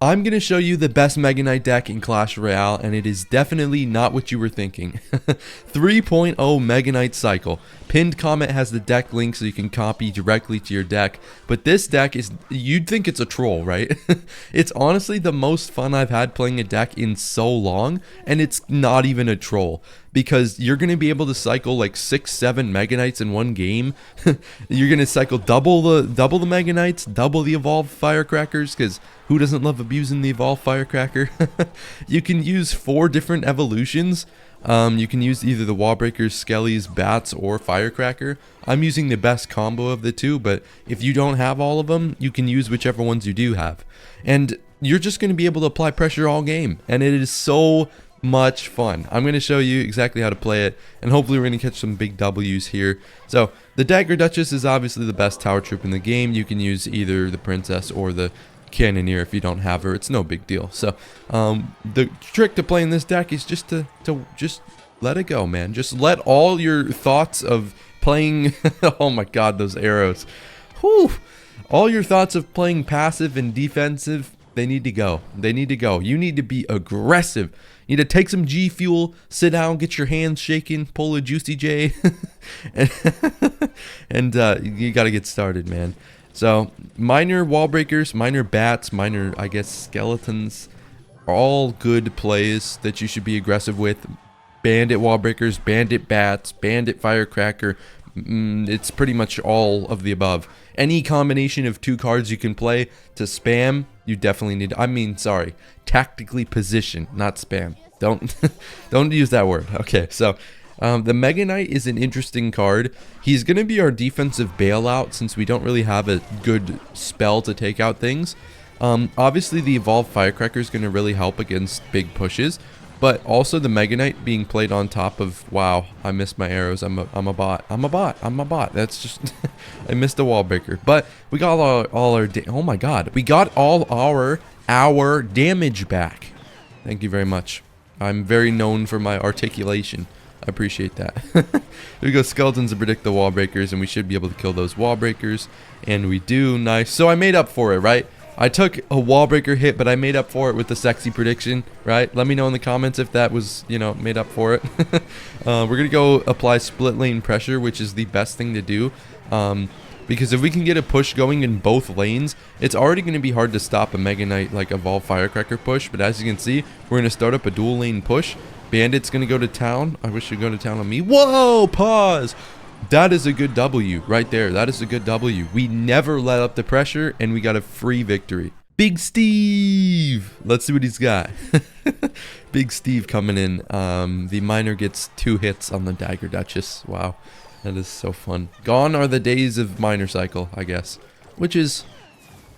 I'm going to show you the best Mega Knight deck in Clash Royale, and it is definitely not what you were thinking. 3.0 Mega Knight Cycle. Pinned comment has the deck link so you can copy directly to your deck, but this deck is, you'd think it's a troll, right? It's honestly the most fun I've had playing a deck in so long, and it's not even a troll. Because you're going to be able to cycle like 6-7 Mega Knights in one game. You're going to cycle double the Mega Knights, double the evolved firecrackers, because who doesn't love abusing the evolved firecracker? You can use 4 different evolutions. You can use either the wall breakers, skellies, bats, or firecracker. I'm using the best combo of the two, but if you don't have all of them, you can use whichever ones you do have. And you're just going to be able to apply pressure all game, and it is so much fun. I'm going to show you exactly how to play it, and hopefully we're going to catch some big W's here. So the Dagger Duchess is obviously the best tower troop in the game. You can use either the Princess or the Cannoneer if you don't have her. It's no big deal. So the trick to playing this deck is just to just let it go, man. Just let all your thoughts of playing oh my god, those arrows. Whew. All your thoughts of playing passive and defensive, they need to go. They need to go. You need to be aggressive. You need to take some G Fuel, sit down, get your hands shaking, pull a Juicy J, and you got to get started, man. So, minor wall breakers, minor bats, minor, I guess, skeletons, are all good plays that you should be aggressive with. Bandit wall breakers, bandit bats, bandit firecracker. It's pretty much all of the above. Any combination of 2 cards you can play to spam, you definitely need. I mean, sorry, tactically position, not spam. Don't use that word. Okay, so the Mega Knight is an interesting card. He's going to be our defensive bailout since we don't really have a good spell to take out things. Obviously, the Evolved Firecracker is going to really help against big pushes. But also the Mega Knight being played on top of, wow, I missed my arrows. I'm a bot. I'm a bot. That's just, I missed a wall breaker. But we got all our, oh my god, we got all our damage back. Thank you very much. I'm very known for my articulation. I appreciate that. Here we go, skeletons to predict the wall breakers, and we should be able to kill those wall breakers. And we do, nice. So I made up for it, right? I took a wall breaker hit, but I made up for it with the sexy prediction, right? Let me know in the comments if that was, you know, made up for it. We're going to go apply split lane pressure, which is the best thing to do. Because if we can get a push going in both lanes, it's already going to be hard to stop a Mega Knight like Evolved Firecracker push. But as you can see, we're going to start up a dual lane push. Bandit's going to go to town. I wish you'd go to town on me. Whoa, pause. That is a good W right there. That is a good W. We never let up the pressure, and we got a free victory. Big Steve. Let's see what he's got. Big Steve coming in. The miner gets 2 hits on the Dagger Duchess. Wow. That is so fun. Gone are the days of miner cycle, I guess. Which is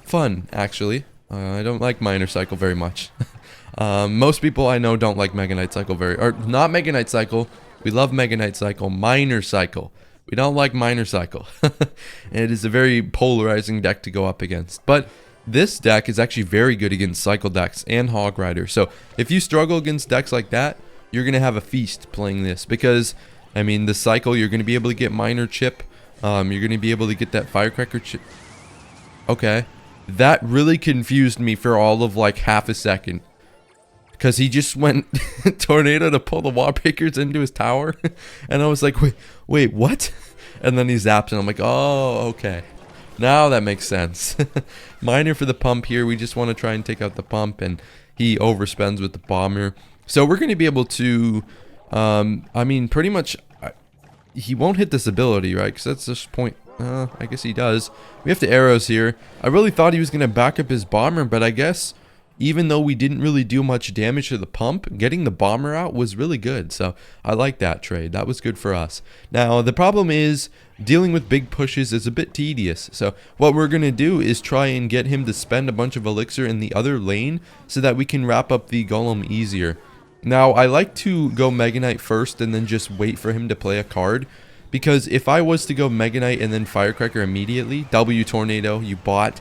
fun, actually. I don't like miner cycle very much. Most people I know don't like Mega Knight cycle or not Mega Knight cycle. We love Mega Knight cycle. Miner cycle. We don't like Miner Cycle. And it is a very polarizing deck to go up against. But this deck is actually very good against Cycle decks and Hog Rider. So if you struggle against decks like that, you're going to have a feast playing this. Because, I mean, the Cycle, you're going to be able to get Miner Chip. You're going to be able to get that Firecracker Chip. Okay. That really confused me for all of like half a second. Because he just went tornado to pull the wall breakers into his tower. And I was like, wait, what? And then he zaps and I'm like, oh, okay. Now that makes sense. Miner for the pump here. We just want to try and take out the pump. And he overspends with the bomber. So we're going to be able to, I mean, pretty much, he won't hit this ability, right? Because that's just point, I guess he does. We have the arrows here. I really thought he was going to back up his bomber, but I guess even though we didn't really do much damage to the pump, getting the bomber out was really good. So I like that trade. That was good for us. Now, the problem is dealing with big pushes is a bit tedious. So what we're going to do is try and get him to spend a bunch of elixir in the other lane so that we can wrap up the golem easier. Now, I like to go Mega Knight first and then just wait for him to play a card. Because if I was to go Mega Knight and then Firecracker immediately, W Tornado, you bot.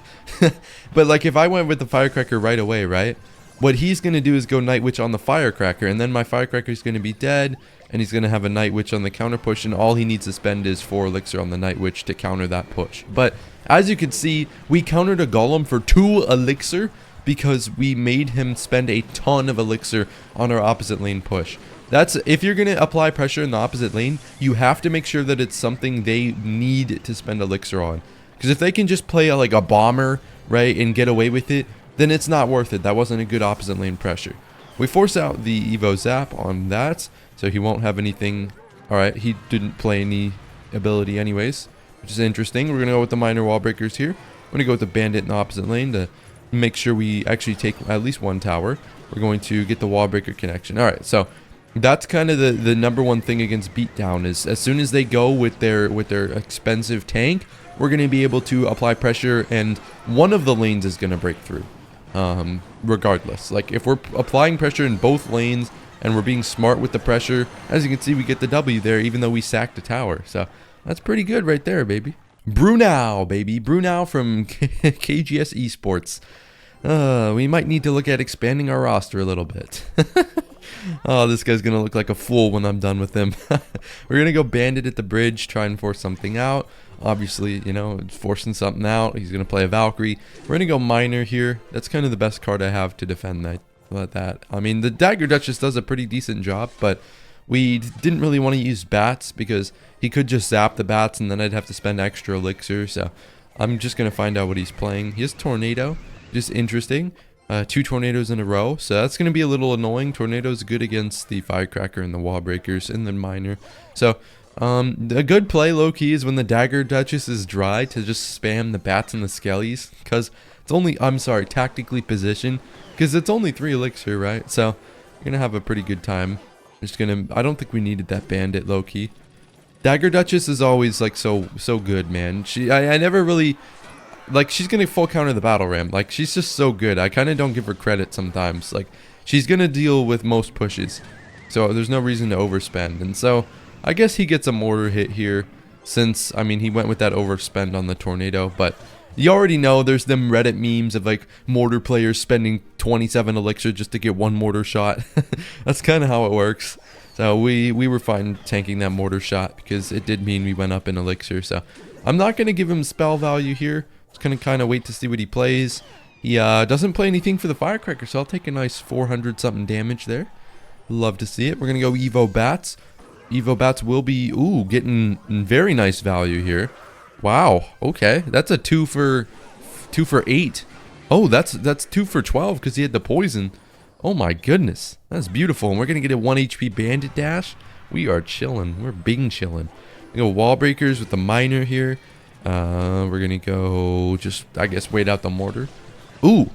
But like if I went with the Firecracker right away, right? What he's going to do is go Night Witch on the Firecracker, and then my Firecracker is going to be dead, and he's going to have a Night Witch on the counter push, and all he needs to spend is 4 elixir on the Night Witch to counter that push. But as you can see, we countered a Golem for 2 elixir, because we made him spend a ton of elixir on our opposite lane push. That's, if you're going to apply pressure in the opposite lane, you have to make sure that it's something they need to spend elixir on. Because if they can just play like a bomber, right, and get away with it, then it's not worth it. That wasn't a good opposite lane pressure. We force out the Evo Zap on that, so he won't have anything. Alright, he didn't play any ability anyways, which is interesting. We're going to go with the minor wall breakers here. I'm going to go with the bandit in the opposite lane to make sure we actually take at least one tower. We're going to get the wall breaker connection. Alright, so that's kind of the number one thing against beatdown, is as soon as they go with their expensive tank, we're going to be able to apply pressure, and one of the lanes is going to break through. Regardless, like if we're applying pressure in both lanes and we're being smart with the pressure, as you can see, we get the W there even though we sacked a tower. So that's pretty good right there, baby. Brunau, baby. Brunau from KGS Esports. We might need to look at expanding our roster a little bit. Oh, this guy's gonna look like a fool when I'm done with him. We're gonna go bandit at the bridge, try and force something out. Obviously, you know, forcing something out. He's gonna play a Valkyrie. We're gonna go miner here. That's kind of the best card I have to defend that. I mean, the Dagger Duchess does a pretty decent job, but we didn't really want to use bats because he could just zap the bats and then I'd have to spend extra elixir. So I'm just gonna find out what he's playing. He has Tornado, just interesting. 2 tornadoes in a row, so that's going to be a little annoying. Tornado's good against the firecracker and the wall breakers and then miner. So a good play low-key is when the Dagger Duchess is dry to just spam the bats and the skellies, because it's only, tactically positioned, because it's only 3 elixir, right? So you're going to have a pretty good time. I don't think we needed that bandit low-key. Dagger Duchess is always like so good, man. I never really, like, she's gonna full counter the battle ram. Like, she's just so good. I kind of don't give her credit sometimes. Like, she's gonna deal with most pushes, so there's no reason to overspend. And so I guess he gets a mortar hit here, since, I mean, he went with that overspend on the tornado. But you already know there's them Reddit memes of like mortar players spending 27 elixir just to get one mortar shot. That's kind of how it works. So we were fine tanking that mortar shot because it did mean we went up in elixir. So I'm not gonna give him spell value here. Just gonna kind of wait to see what he plays. He doesn't play anything for the firecracker, so I'll take a nice 400 something damage there. Love to see it. We're gonna go Evo Bats. Evo Bats will be, ooh, getting very nice value here. Wow, okay, that's a 2 for 8. Oh, that's 2 for 12 because he had the poison. Oh my goodness, that's beautiful. And we're gonna get a 1 HP bandit dash. We are chilling. We're bing chilling. We go wall breakers with the miner here. We're gonna go just, I guess, wait out the mortar. Ooh,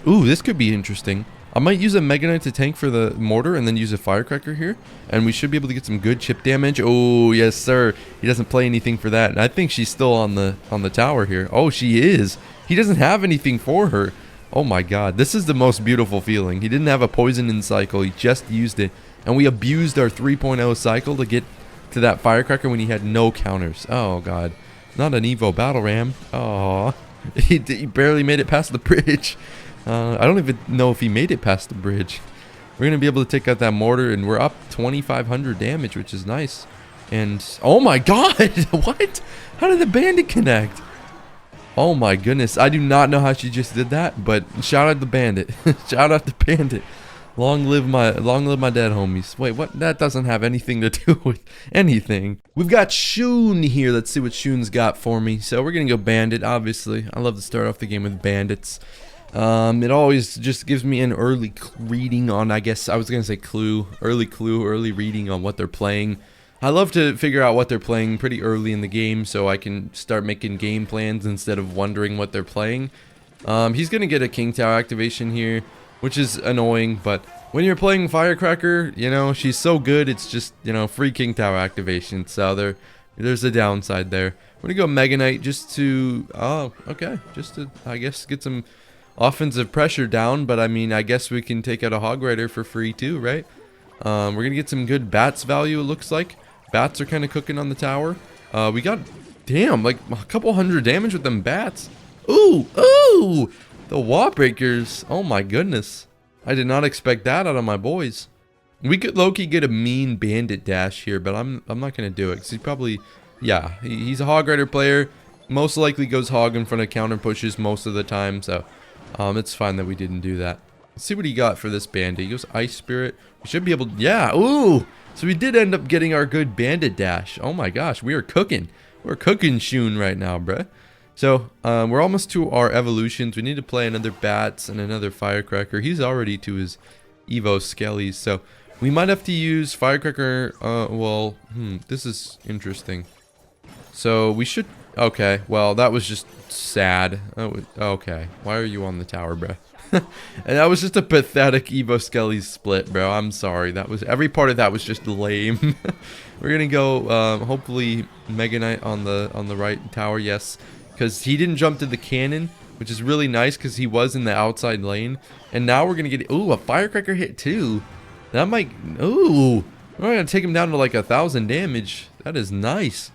this could be interesting. I might use a Mega Knight to tank for the mortar and then use a firecracker here, and we should be able to get some good chip damage. Oh yes sir, he doesn't play anything for that, and I think she's still on the tower here. Oh, she is. He doesn't have anything for her. Oh my god, this is the most beautiful feeling. He didn't have a poison in cycle, he just used it, and we abused our 3.0 cycle to get to that firecracker when he had no counters. Oh god. Not an Evo battle ram. Oh, he barely made it past the bridge. I don't even know if he made it past the bridge. We're gonna be able to take out that mortar, and we're up 2,500 damage, which is nice. And oh my god, what? How did the bandit connect? Oh my goodness, I do not know how she just did that, but shout out the bandit. Shout out the bandit. Long live my dead homies. Wait, what? That doesn't have anything to do with anything. We've got Shun here. Let's see what Shun's got for me. So we're gonna go bandit, obviously. I love to start off the game with bandits. It always just gives me an early reading on, I guess I was gonna say early reading on what they're playing. I love to figure out what they're playing pretty early in the game so I can start making game plans instead of wondering what they're playing. He's gonna get a King Tower activation here, which is annoying, but when you're playing Firecracker, you know, she's so good, it's just, you know, free King Tower activation, so there's a downside there. We're gonna go Mega Knight just to, just to, I guess, get some offensive pressure down, but I mean, I guess we can take out a Hog Rider for free too, right? We're gonna get some good bats value, it looks like. Bats are kind of cooking on the tower. We got, damn, like a couple hundred damage with them bats. Ooh, the wall breakers. Oh my goodness. I did not expect that out of my boys. We could low-key get a mean bandit dash here, but I'm not gonna do it because he probably, yeah, he's a Hog Rider player. Most likely goes hog in front of counter pushes most of the time, so It's fine that we didn't do that. Let's see what he got for this bandit. He goes Ice Spirit. We should be able to, yeah, ooh! So we did end up getting our good bandit dash. Oh my gosh, we are cooking. We're cooking Shun right now, bruh. So, we're almost to our evolutions. We need to play another Bats and another Firecracker. He's already to his Evo Skellies, so we might have to use Firecracker, this is interesting. So, we should, okay, well, that was just sad. Okay, why are you on the tower, bruh? And that was just a pathetic Evo Skelly split, bro. I'm sorry. That was, every part of that was just lame. We're gonna go, hopefully Mega Knight on the right tower, yes. Because he didn't jump to the cannon, which is really nice because he was in the outside lane. And now we're gonna get, ooh, a Firecracker hit too. That might, ooh, we're gonna take him down to like 1,000 damage. That is nice.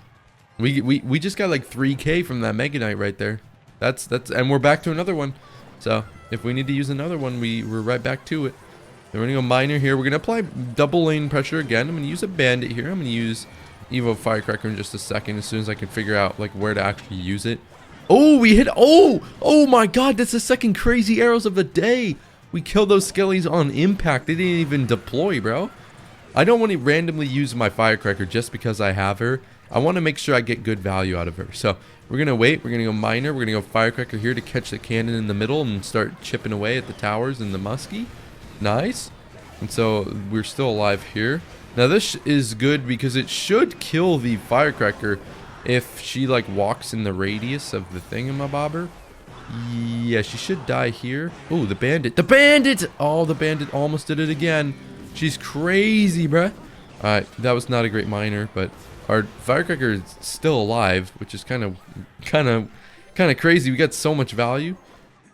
We just got like 3K from that Mega Knight right there. That's, and we're back to another one. So, if we need to use another one, we're right back to it. Then we're going to go Miner here. We're going to apply double lane pressure again. I'm going to use a Bandit here. I'm going to use Evo Firecracker in just a second as soon as I can figure out like where to actually use it. Oh, we hit, oh my god, that's the second crazy arrows of the day. We killed those Skellies on impact. They didn't even deploy, bro. I don't want to randomly use my Firecracker just because I have her. I want to make sure I get good value out of her. So we're going to wait. We're going to go Miner. We're going to go Firecracker here to catch the cannon in the middle and start chipping away at the towers and the muskie. Nice. And so we're still alive here. Now this is good because it should kill the Firecracker if she like walks in the radius of the thingamabobber. Yeah, she should die here. Oh, the Bandit. The Bandit! Oh, the Bandit almost did it again. She's crazy, bruh. Alright, that was not a great Miner, but our Firecracker is still alive, which is kind of crazy. We got so much value.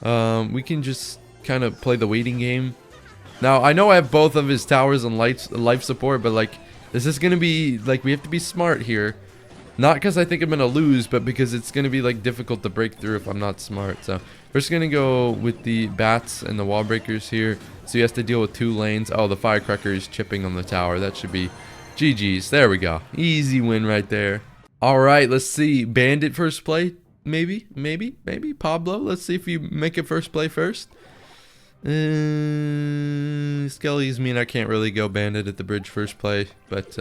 We can just kind of play the waiting game. Now, I know I have both of his towers on life support, but like, this is gonna be like, we have to be smart here. Not because I think I'm gonna lose, but because it's gonna be like difficult to break through if I'm not smart. So we're just gonna go with the Bats and the wall breakers here. So he has to deal with 2 lanes. Oh, the Firecracker is chipping on the tower. That should be GG's. There we go. Easy win right there. All right, let's see. Bandit first play. Maybe. Pablo. Let's see if you make it first play first. Skellies mean I can't really go Bandit at the bridge first play, but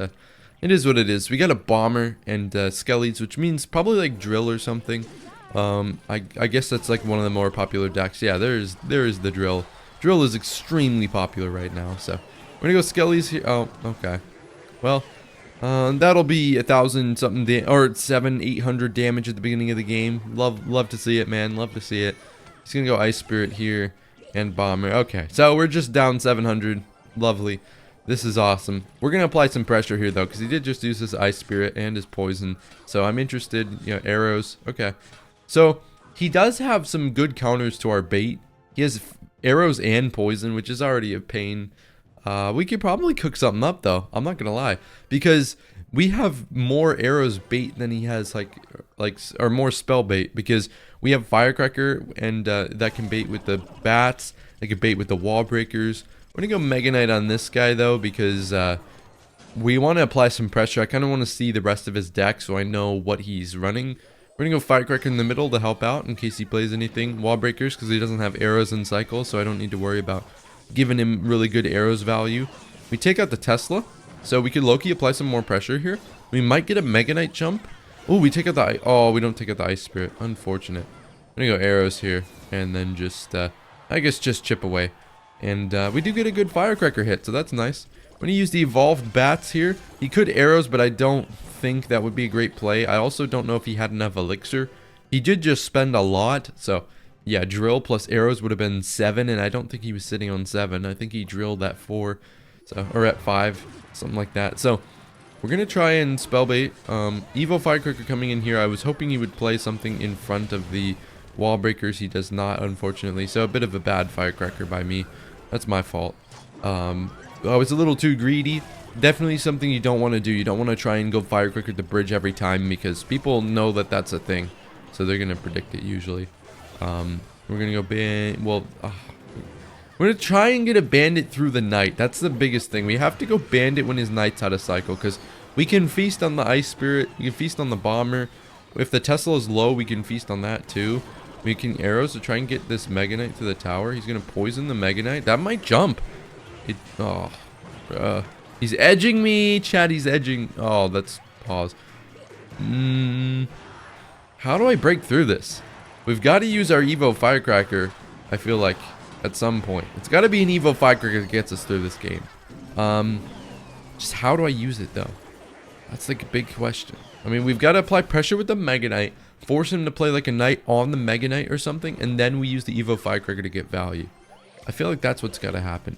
it is what it is. We got a Bomber and Skellies, which means probably like Drill or something. I guess that's like one of the more popular decks. Yeah, there is the Drill. Drill is extremely popular right now, so we're gonna go Skellies here. Oh, okay. Well, that'll be 1,000 something or 700-800 damage at the beginning of the game. Love to see it, man. Love to see it. He's gonna go Ice Spirit here and Bomber. Okay, so we're just down 700. Lovely. This is awesome. We're gonna apply some pressure here though, because he did just use his Ice Spirit and his Poison. So I'm interested. You know, arrows. Okay. So he does have some good counters to our bait. He has arrows and Poison, which is already a pain. We could probably cook something up though. I'm not gonna lie, because we have more arrows bait than he has or more spell bait, because we have Firecracker and that can bait with the Bats. They can bait with the wall breakers. We're gonna go Mega Knight on this guy though, because we want to apply some pressure. I kind of want to see the rest of his deck so I know what he's running. We're gonna go Firecracker in the middle to help out in case he plays anything. Wall breakers because he doesn't have arrows in cycle, so I don't need to worry about giving him really good arrows value. We take out the Tesla, so we could Loki apply some more pressure here. We might get a Mega Knight jump. Oh, we take out the we don't take out the Ice Spirit. Unfortunate. I'm gonna go arrows here and then just I guess just chip away. And we do get a good Firecracker hit, so that's nice. We're gonna use the evolved Bats here. He could arrows, but I don't think that would be a great play. I also don't know if he had enough elixir. He did just spend a lot, so yeah, drill plus arrows would have been 7, and I don't think he was sitting on 7. I think he drilled at 4, so or at 5, something like that. So we're gonna try and spell bait. Evo Firecracker coming in here. I was hoping he would play something in front of the wall breakers. He does not, unfortunately. So a bit of a bad Firecracker by me. That's my fault. I was a little too greedy. Definitely something you don't want to do. You don't want to try and go Firecracker at the bridge every time, because people know that that's a thing, so they're gonna predict it usually. We're gonna go we're gonna try and get a Bandit through the night. That's the biggest thing. We have to go Bandit when his night's out of cycle, because we can feast on the Ice Spirit. We can feast on the Bomber. If the Tesla is low, we can feast on that too. Making arrows to try and get this Mega Knight to the tower. He's going to poison the Mega Knight. That might jump. Oh, he's edging me. Chat, he's edging. Oh, that's pause. How do I break through this? We've got to use our Evo Firecracker, I feel like, at some point. It's got to be an Evo Firecracker that gets us through this game. Just how do I use it, though? That's like a big question. I mean, we've got to apply pressure with the Mega Knight, force him to play like a knight on the Mega Knight or something, and then we use the Evo Firecracker to get value. I feel like that's what's got to happen.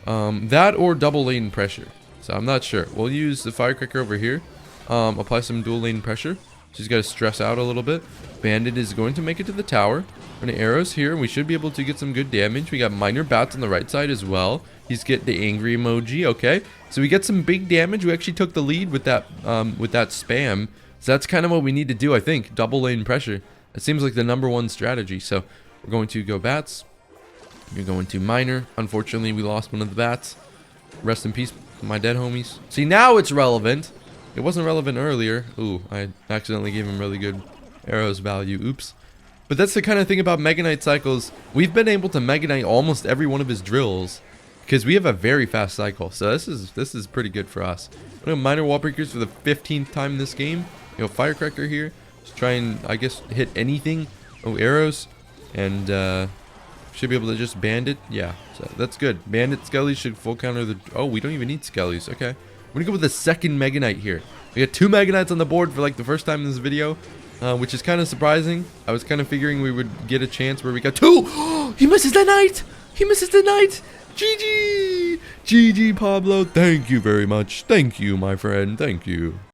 That or double lane pressure. So I'm not sure. We'll use the Firecracker over here. Apply some dual lane pressure. She's got to stress out a little bit. Bandit is going to make it to the tower. We're going to arrows here, and we should be able to get some good damage. We got minor bats on the right side as well. He's getting the angry emoji. Okay, so we get some big damage. We actually took the lead with that spam. So that's kind of what we need to do, I think. Double lane pressure. It seems like the #1 strategy. So we're going to go bats. You're going to minor. Unfortunately, we lost one of the bats. Rest in peace, my dead homies. See, now it's relevant. It wasn't relevant earlier. Ooh, I accidentally gave him really good arrows value. Oops. But that's the kind of thing about Mega Knight cycles. We've been able to Mega Knight almost every one of his drills because we have a very fast cycle. So this is pretty good for us. We have minor wall breakers for the 15th time this game. You know, Firecracker here. Just try and, I guess, hit anything. Oh, arrows. And should be able to just bandit. Yeah, so that's good. Bandit Skellies should full counter the... Oh, we don't even need Skellies. Okay. We're going to go with the second Mega Knight here. We got 2 Mega Knights on the board for like the first time in this video, which is kind of surprising. I was kind of figuring we would get a chance where we got 2. He misses the Knight. He misses the Knight. GG. GG, Pablo. Thank you very much. Thank you, my friend. Thank you.